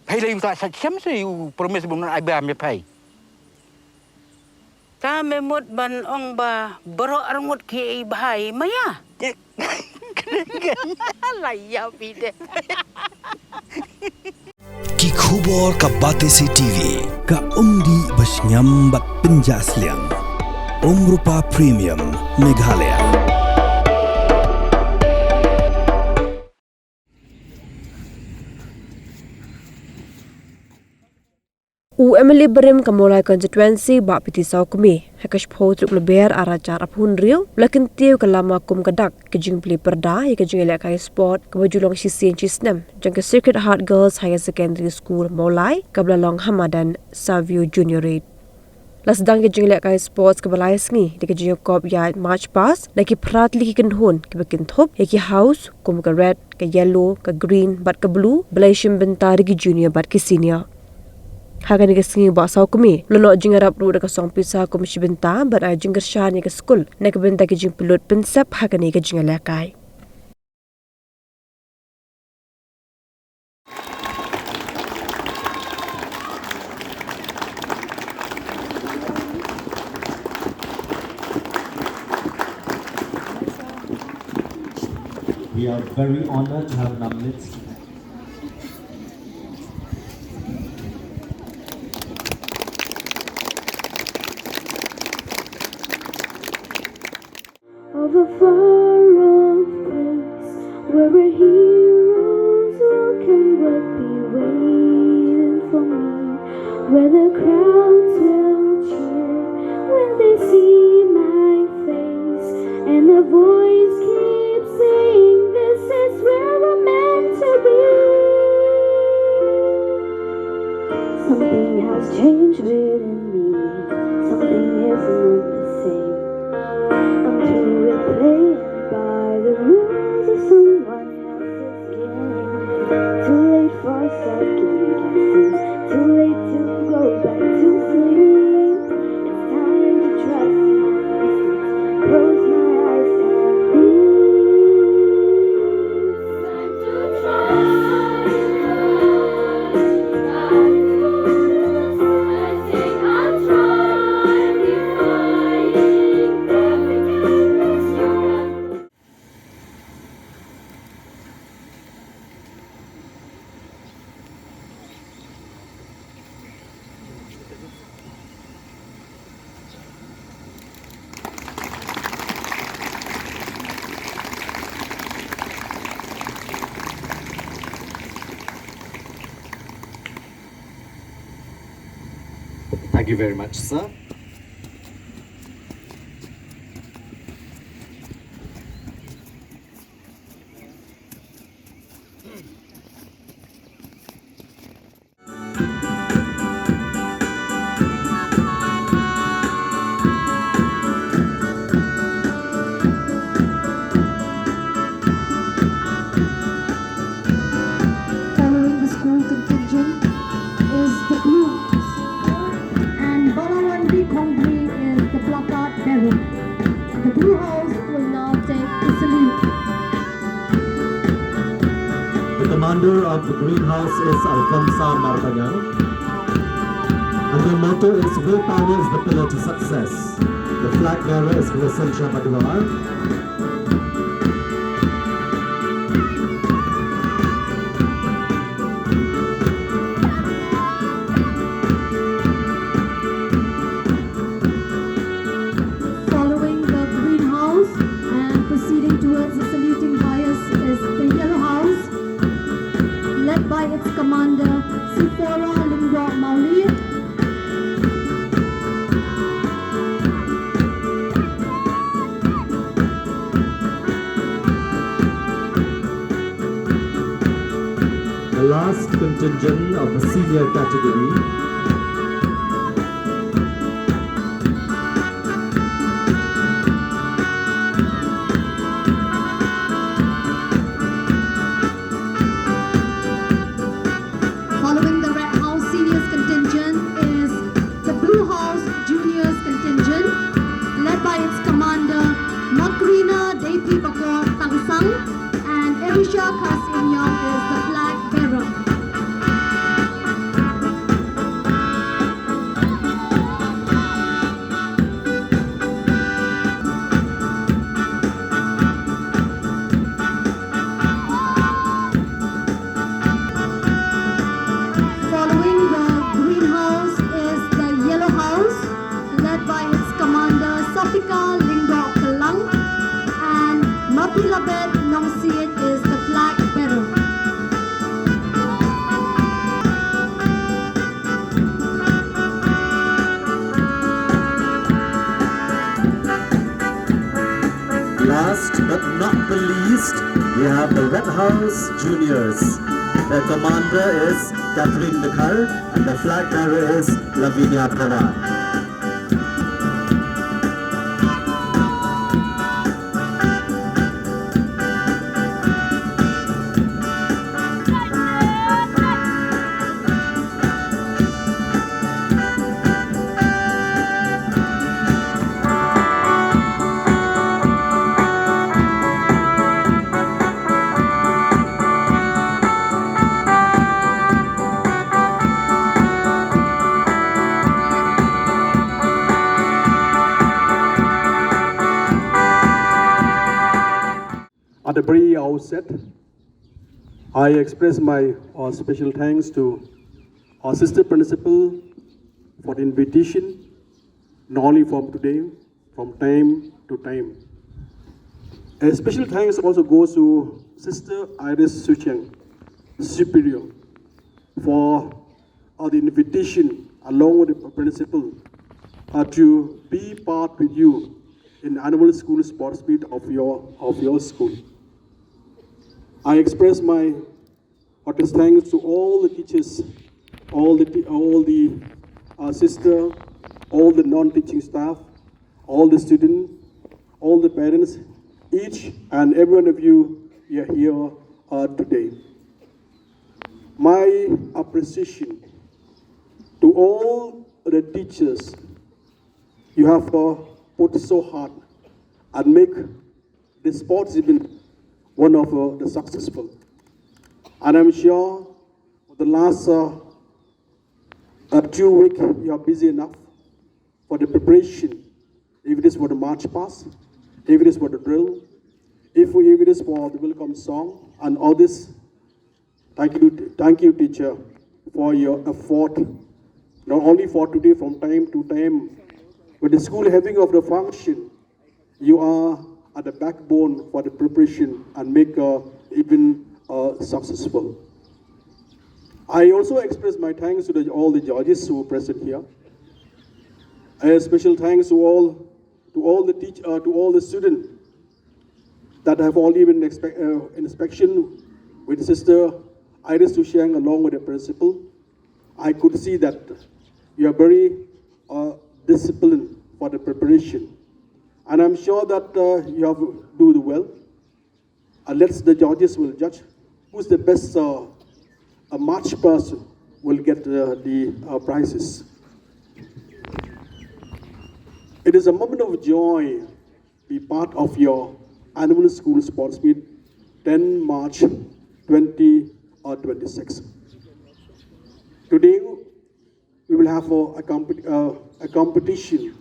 Plie you tak siam se you promise bung ai ba me pai. Ta me mot ban ong ba bro arngot ki bahai maya. Laya pide. Ki khubor ka bate si TV ka umdi bas nyambat penjaslian. Rupa Premium Meghalaya. Emily Berem Kamolai constituency ba piti Sawkmie hakash pho truk leber arajar apun rio lakin tiu kalama kum kadak kejing Plie perda ya kejing elekai sport kebajulong sisin cisnem jang ke Sacred Heart Girls Higher Secondary School Molai kablalong Hamadan Savio Junior Rate Sdang kejing elekai sports kebalai sngi di kejing kop ya March pass lagi pratli ki kenhun ke bekin thop ya ki house kum ke red ke yellow ke green bat ke blue belashim bentari ki junior bat ki senior Hagan ke singi ba Sawkmie lono jingarap ru da kasong pisa ko mishibenta bar a jingar shani ke school na ke benta ke jing pilot pensap hagan ke jingala kai We are very honored to have in our midst of a far-off place where a hero's welcome would be waiting for me, where the crowds will cheer when they see my face, and the voice keeps saying, "This is where we're meant to be." Something has changed within me. Something isn't the same. I'm too playing by the rules of someone else's game. Too late for second guesses. Too late to go back to sleep. It's time to trust my instincts. Close my eyes and leave. Time to try. I think I'll try defying gravity. Thank you very much, sir. Following the school contingent is the Blue House, and Bolawandi Kongri is the placard bearer. The Blue House will now take the salute. The commander of the greenhouse is Alfonso Martagan, and their motto is "Willpower is the pillar to success." The flag bearer is Vincent Padwar. Following the greenhouse and proceeding towards the saluting dais is the Yellow House, led by its commander, Sifora Lingwa Mauli. The last contingent of the senior category Following the Red House Seniors contingent is the Blue House Juniors contingent, led by its commander, Makrina Devi Bakor Tangsang, and Erisha Kasim Yong is the flag bearer. apila bed nong see it is the flag bearer. Last but not the least, we have the Red House Juniors. The commander is Catherine Dekar and the flag bearer is Lavinia Pava. At the very outset, I express my special thanks to our sister principal for the invitation, not only from today, from time to time. A special thanks also goes to Sister Iris Sucheng, Superior, for the invitation along with the principal to be part with you in the annual school sports meet of your school. I express my heartiest thanks to all the teachers, all the sister, all the non-teaching staff, all the students, all the parents, each and every one of you are here today. My appreciation to all the teachers, you have put so hard and make the sports event one of the successful. And I'm sure for the last 2 weeks you are busy enough for the preparation, if it is for the march past, if it is for the drill, if it is for the welcome song and all this. Thank you teacher for your effort, not only for today, from time to time. With the school having of the function, you are at the backbone for the preparation and make even successful. I also express my thanks to all the judges who are present here. A special thanks to all the students that have already been inspection with Sister Iris Sucheng along with the principal. I could see that you are very disciplined for the preparation. And I'm sure that you have do well. And the judges will judge who's the best march person will get the prizes. It is a moment of joy to be part of your annual school sports meet, 10 March 2026. Today, we will have a competition,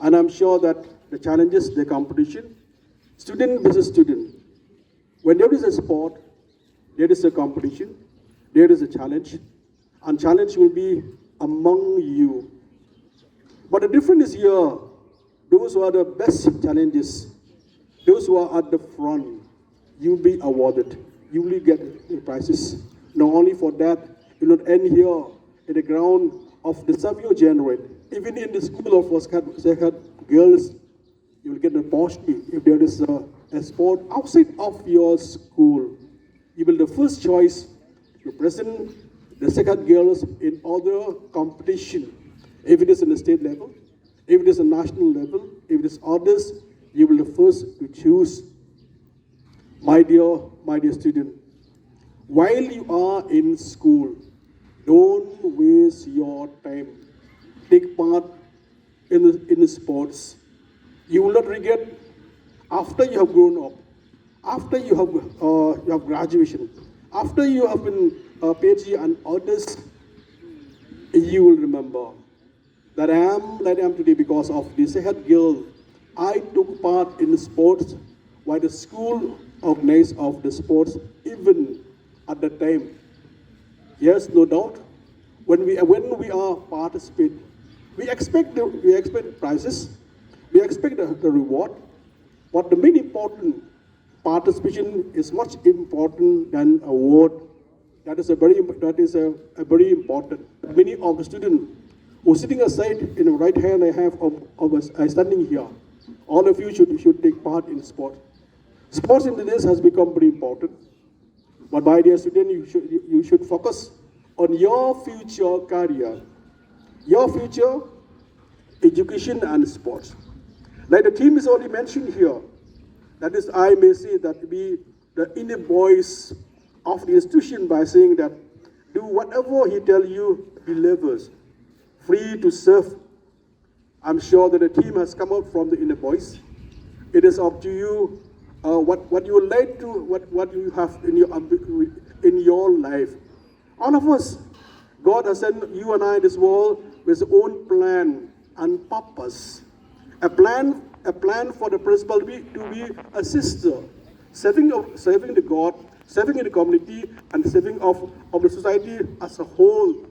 and I'm sure that the challenges, the competition, student versus student. When there is a sport, there is a competition, there is a challenge, and challenge will be among you. But the difference is here, those who are the best challenges, those who are at the front, you will be awarded, you will get the prizes. Not only for that, you will not end here in the ground of the Savio Generate. Even in the school of Skoda girls, you will get an opportunity. If there is a sport outside of your school, you will the first choice to present the second girls in other competition. If it is in the state level, if it is a national level, if it is others, you will the first to choose. My dear student, while you are in school, don't waste your time. Take part in the sports. You will not regret after you have grown up, after you have graduation, after you have been PhD and others. You will remember that I am today because of the Sehat Girl. I took part in the sports while the school organized of the sports even at that time. Yes, no doubt. When we are participate, we expect prizes, we expect the reward. But the main important participation is much important than award. That is a very important. Many of the students who are sitting aside in the right hand I have of us standing here, all of you should take part in sport. Sports in this has become very important. But my dear student, you should focus on your future career, your future education and sports. Like the team is already mentioned here, that is, I may say that be the inner voice of the institution by saying that do whatever he tell you, believers, free to serve. I'm sure that the team has come out from the inner voice. It is up to you what you would like to, what you have in your life. All of us, God has sent you and I in this world with his own plan and purpose. A plan for the principal to be a sister, serving the God, serving in the community, and serving of the society as a whole.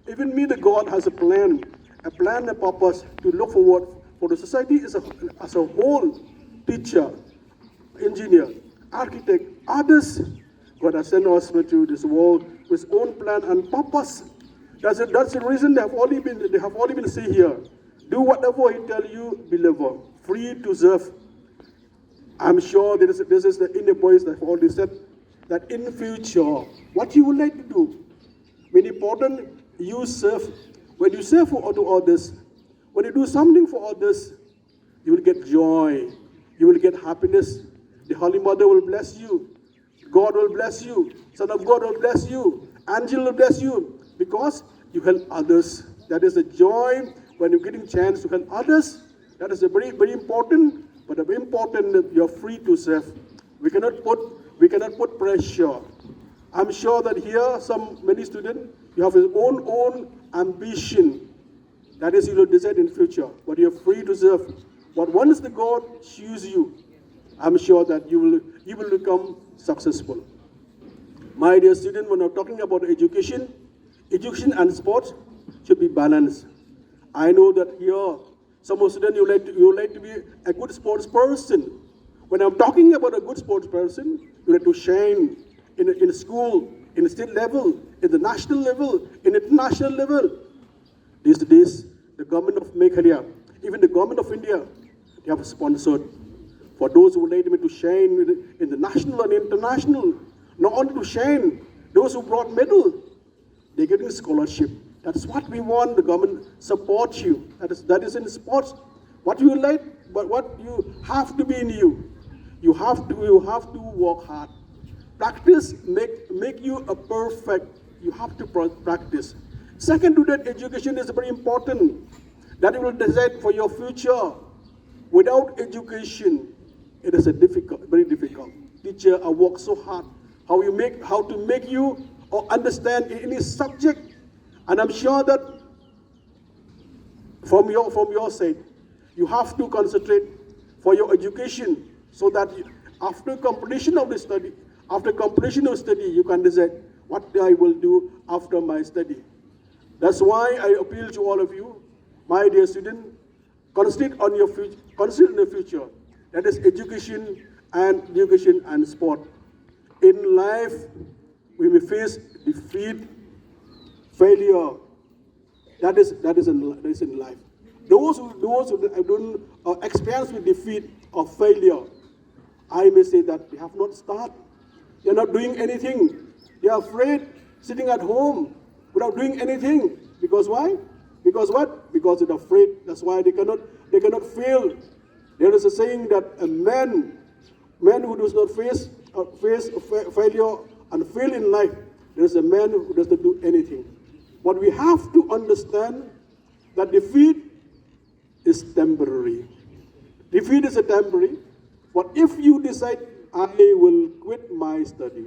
Even me, the God has a plan and purpose to look forward for the society as a whole. Teacher, engineer, architect, others. God has sent us to this world with his own plan and purpose. That's the reason they have only been say here. Do whatever he tell you, believer, free to serve. I'm sure this is the inner voice that I've already said, that in future, what you would like to do, very important, you serve. When you serve for others, when you do something for others, you will get joy, you will get happiness. The Holy Mother will bless you, God will bless you, Son of God will bless you, Angel will bless you, because you help others. That is the joy when you're getting chance to help others. That is a very, very important, but a very important that you're free to serve. We cannot put pressure. I'm sure that here many students, you have his own ambition. That is, you will decide in future, but you're free to serve. But once the God choose you, I'm sure that you will become successful. My dear student, when I'm talking about education and sports should be balanced. I know that here, some of students, you like to be a good sports person. When I'm talking about a good sports person, you like to shine in school, in the state level, in the national level, in international level. These days, the government of Meghalaya, even the government of India, they have sponsored for those who like to shine in the national and international. Not only to shine, those who brought medal, they're getting scholarship. That's what we want. The government supports you. That is in sports. What you like, but what you have to be in you. You have to work hard. Practice make you a perfect. You have to practice. Second to that, education is very important. That will decide for your future. Without education, it is very difficult. Teacher, I work so hard. How to make you or understand any subject. And I'm sure that from your side, you have to concentrate for your education so that after completion of study, you can decide what I will do after my study. That's why I appeal to all of you, my dear student, concentrate on your future, concentrate in the future. That is education and sport. In life, we may face defeat, failure. That is in life. Those who don't experience with defeat or failure, I may say that they have not started. They are not doing anything. They are afraid, sitting at home without doing anything. Because why? Because what? Because they're afraid. That's why they cannot fail. There is a saying that a man who does not face failure and fail in life, there is a man who does not do anything. But we have to understand that defeat is temporary. Defeat is a temporary. But if you decide, I will quit my study,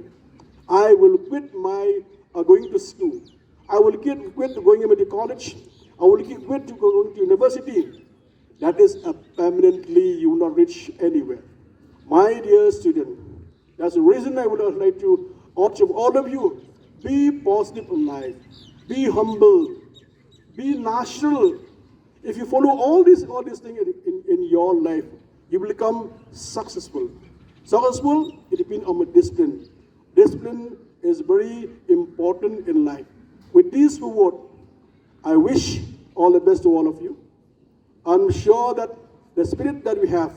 I will quit my going to school, I will quit going to college, I will quit to go to university, that is permanently you will not reach anywhere. My dear student, that's the reason I would like to urge all of you, be positive in life, be humble, be natural. If you follow all these things in your life, you will become successful. Successful, it depends on discipline. Discipline is very important in life. With these two words, I wish all the best to all of you. I'm sure that the spirit that we have,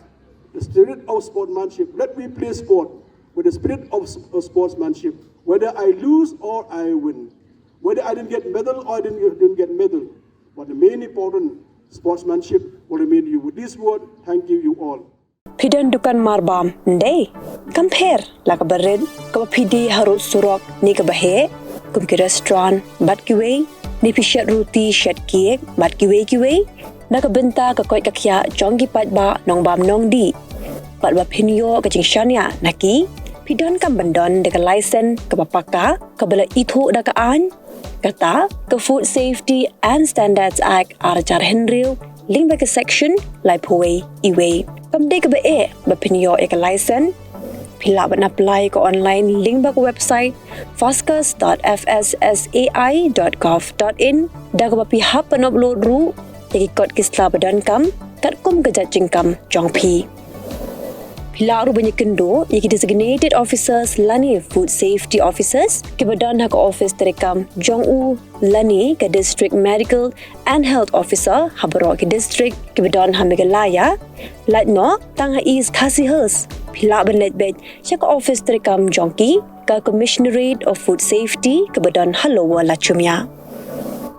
the spirit of sportsmanship, let me play sport with the spirit of sportsmanship, whether I lose or I win, whether I didn't get medal or I didn't get medal. But the main important sportsmanship will remain you. With this word, thank you all. Pidan dukan marbam, ndey. Compare like a barid, kaba pidi harut surok, ni kabahe, kum ki restaurant, bat kiway, ni pishat roti, shat kiek, bat kiway, nakabenta ka koit kakya, jongi pat ba, nong bam nong di. Pat ba pinyo ka jing shanya, naki, pidan kam bandon deka license, kabapaka, kabala itho da kaan, kata, ka Food Safety and Standards Act, arajar henril, link back a section, lai puway, iway. Kam de ka ba pinyo ka license, pila ba na apply ko online, link back website, foscus.fssai.gov.in, da ka ba pihap pan upload ru, ikot kisla badan kam, kat kum kajat kam, jong pi. Pila ru banyak kendo, iki designated officers lani food safety officers, ke badan hak office terekam, jong u lani ke district medical and health officer, habaro ke district, ke badan ha Meghalaya, lat no, tang ha is kasi hers. Pila ban let bed, siya ka office terekam jongki, ka commissionerate of food safety, ke badan halowa lachumya.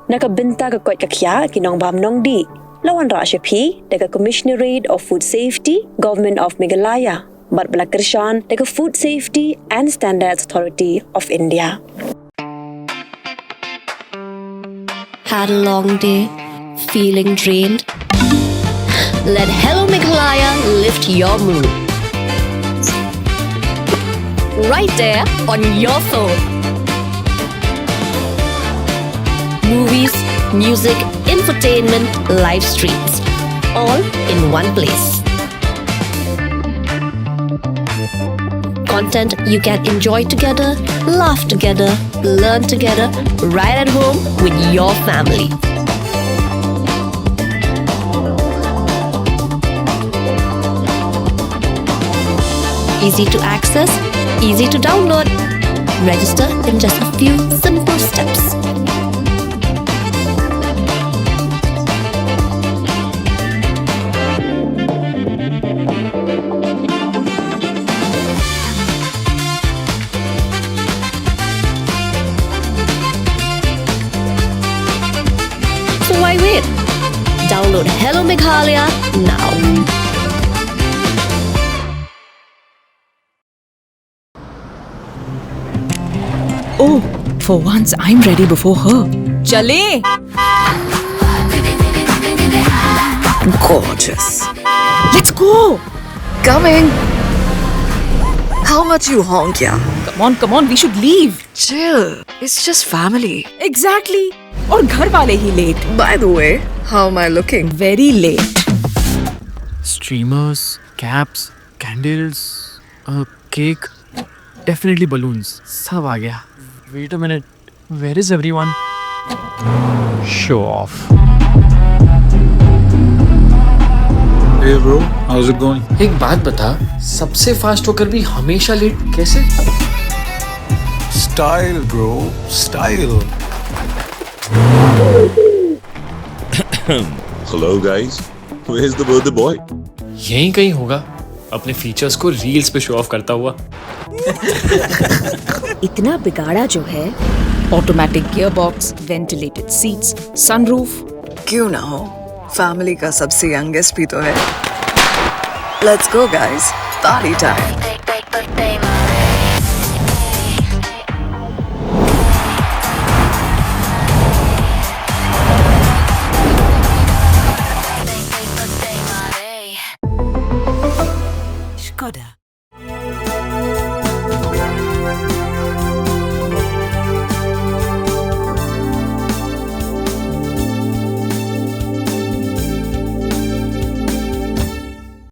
Nakabenta ka koit kakya, kinong bam nong di. Lawan Rasha P, daga Commissionerate of Food Safety, Government of Meghalaya, Bat Balakirshan, daga Food Safety and Standards Authority of India. Had a long day, feeling drained? Let Hello Meghalaya lift your mood. Right there on your phone. Movies, music, infotainment, live streams, all in one place. Content you can enjoy together, laugh together, learn together, right at home with your family. Easy to access, easy to download. Register in just a few simple steps. So why wait? Download Hello Meghalaya now. Oh, for once I'm ready before her. Chale! Gorgeous. Let's go! Coming. How much you honk, yeah? Come on, we should leave. Chill. It's just family. Exactly. और घर वाले ही late. By the way, how am I looking? Very late. Streamers, caps, candles, a cake, definitely balloons. सब आ गया. Wait a minute. Where is everyone? Show off. Hey bro, how's it going? एक बात बता, सबसे fast होकर भी हमेशा late कैसे? Style bro, style. Hello guys, where's the birthday boy? यहीं कहीं होगा, अपने फीचर्स को रील्स पे शो ऑफ करता हुआ. इतना बिगाड़ा जो है. Automatic gearbox, ventilated seats, sunroof. क्यों ना हो? Family का सबसे youngest भी तो है. Let's go guys, party time.